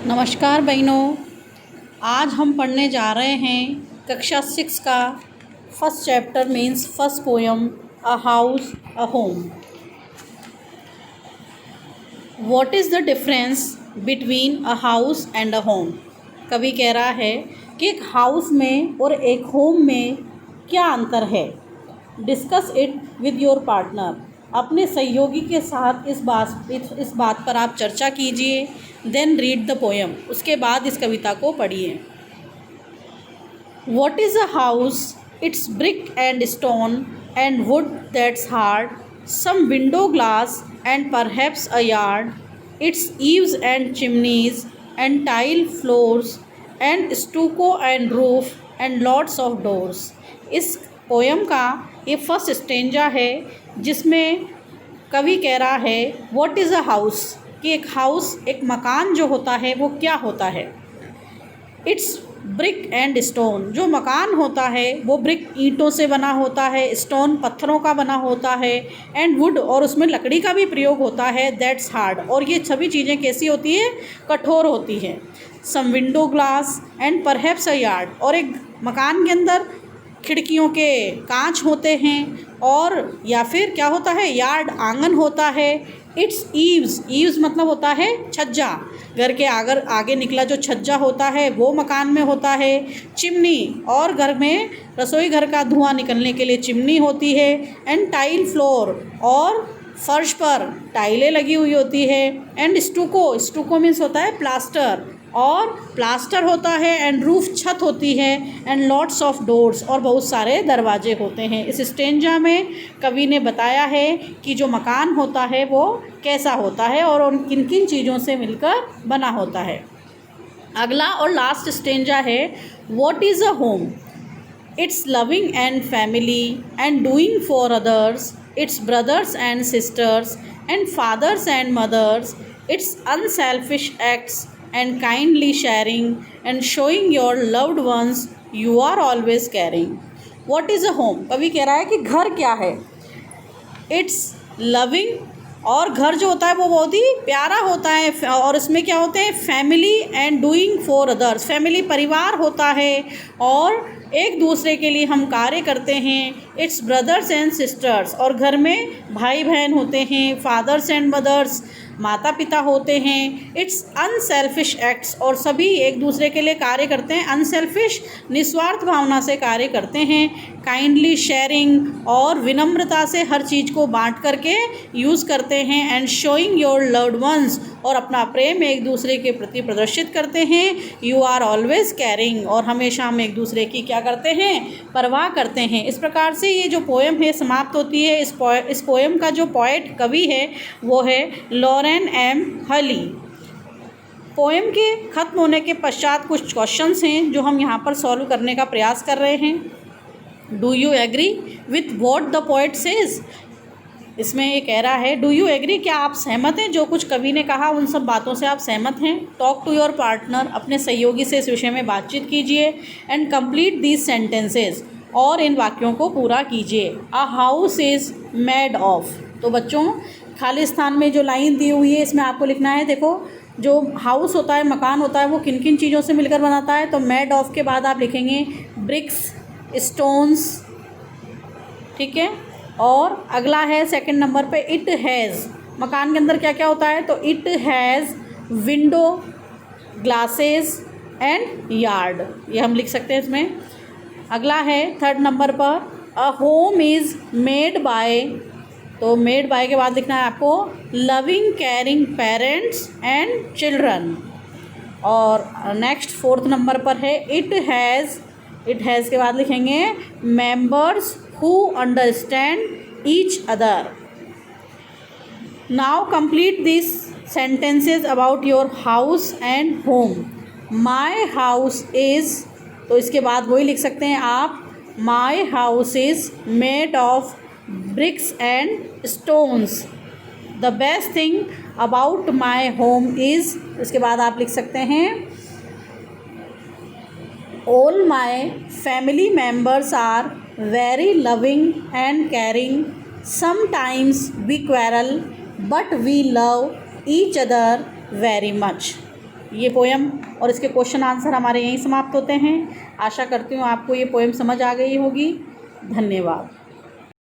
नमस्कार बहनों, आज हम पढ़ने जा रहे हैं कक्षा 6 का first chapter means first poem a house a home. What is the difference between a house and a home. कवि कह रहा है कि एक हाउस में और एक होम में क्या अंतर है। Discuss it with your partner. अपने सहयोगी के साथ इस बात पर आप चर्चा कीजिए। Then read the poem. उसके बाद इस कविता को पढ़िए। What is a house? It's brick and stone and wood that's hard, some window glass and perhaps a yard. It's eaves and chimneys and tile floors and stucco and roof and lots of doors. इस poem का ये first stanza है जिसमें कवि कह रहा है what is a house, कि एक हाउस, एक मकान जो होता है वो क्या होता है। It's brick and stone. जो मकान होता है वो ब्रिक ईंटों से बना होता है, स्टोन पत्थरों का बना होता है, एंड वुड और उसमें लकड़ी का भी प्रयोग होता है, दैट्स हार्ड। और ये सभी चीज़ें कैसी होती है, कठोर होती हैं। Some window glass and perhaps a yard. और एक मकान के अंदर खिड़कियों के कांच होते हैं और या फिर क्या होता है, यार्ड आंगन होता है। इट्स ईव्स, ईव्स मतलब होता है छज्जा। घर के आगे निकला जो छज्जा होता है वो मकान में होता है। चिमनी, और घर में रसोई घर का धुआं निकलने के लिए चिमनी होती है। एंड टाइल फ्लोर, और फर्श पर टाइलें लगी हुई होती है। एंड स्टूको, स्टूको मीन्स होता है प्लास्टर, और प्लास्टर होता है। एंड रूफ, छत होती है। एंड लॉट्स ऑफ डोर्स, और बहुत सारे दरवाजे होते हैं। इस स्टेंजा में कवि ने बताया है कि जो मकान होता है वो कैसा होता है और उन किन किन चीज़ों से मिलकर बना होता है। अगला और लास्ट स्टेंजा है what is a home. It's loving and family and doing for others. It's brothers and sisters and fathers and mothers. It's unselfish acts and kindly sharing and showing your loved ones you are always caring. What is a home? कवि कह रहा है कि घर क्या है। It's loving, और घर जो होता है वो बहुत ही प्यारा होता है। और इसमें क्या होते हैं, family and doing for others. Family परिवार होता है और एक दूसरे के लिए हम कार्य करते हैं। इट्स ब्रदर्स एंड सिस्टर्स, और घर में भाई बहन होते हैं। फादर्स एंड मदर्स, माता पिता होते हैं। इट्स अनसेल्फिश एक्ट्स, और सभी एक दूसरे के लिए कार्य करते हैं। अनसेल्फिश, निस्वार्थ भावना से कार्य करते हैं। काइंडली शेयरिंग, और विनम्रता से हर चीज़ को बांट करके यूज़ करते हैं। And showing your loved ones, और अपना प्रेम एक दूसरे के प्रति प्रदर्शित करते हैं। यू आर ऑलवेज कैरिंग, और हमेशा हम एक दूसरे की क्या करते हैं, परवाह करते हैं। इस प्रकार से ये जो पोएम है समाप्त होती है। इस पोएम का जो पोएट कवि है वो है लॉरेन एम हली। पोएम के ख़त्म होने के पश्चात कुछ क्वेश्चंस हैं जो हम यहाँ पर सॉल्व करने का प्रयास कर रहे हैं। Do you agree with what the poet says. इसमें ये कह रहा है डू यू एग्री, क्या आप सहमत हैं, जो कुछ कवि ने कहा उन सब बातों से आप सहमत हैं। टॉक टू योर पार्टनर, अपने सहयोगी से इस विषय में बातचीत कीजिए। एंड कंप्लीट दीज सेंटेंसेस, और इन वाक्यों को पूरा कीजिए। A house is made of. तो बच्चों, खाली स्थान में जो लाइन दी हुई है इसमें आपको लिखना है। देखो, जो हाउस होता है, मकान होता है, वो किन किन चीज़ों से मिलकर बनाता है। तो मेड ऑफ के बाद आप लिखेंगे ब्रिक्स, स्टोन्स, ठीक है। और अगला है सेकंड नंबर पे इट हैज़। मकान के अंदर क्या क्या होता है, तो it has window, glasses and yard, ये हम लिख सकते हैं इसमें। अगला है थर्ड नंबर पर a home is made by. तो मेड बाय के बाद लिखना है आपको loving caring parents and children. और नेक्स्ट फोर्थ नंबर पर है इट हैज़। इट हैज़ के बाद लिखेंगे members who understand each other. Now complete these sentences about your house and home. My house is, तो इसके बाद वही लिख सकते हैं आप, My house is made of bricks and stones. The best thing about my home is, इसके बाद आप लिख सकते हैं All my family members are very loving and caring. Sometimes we quarrel, but we love each other very much. ये poem और इसके question answer हमारे यहीं समाप्त होते हैं। आशा करती हूँ आपको ये पोएम समझ आ गई होगी। धन्यवाद।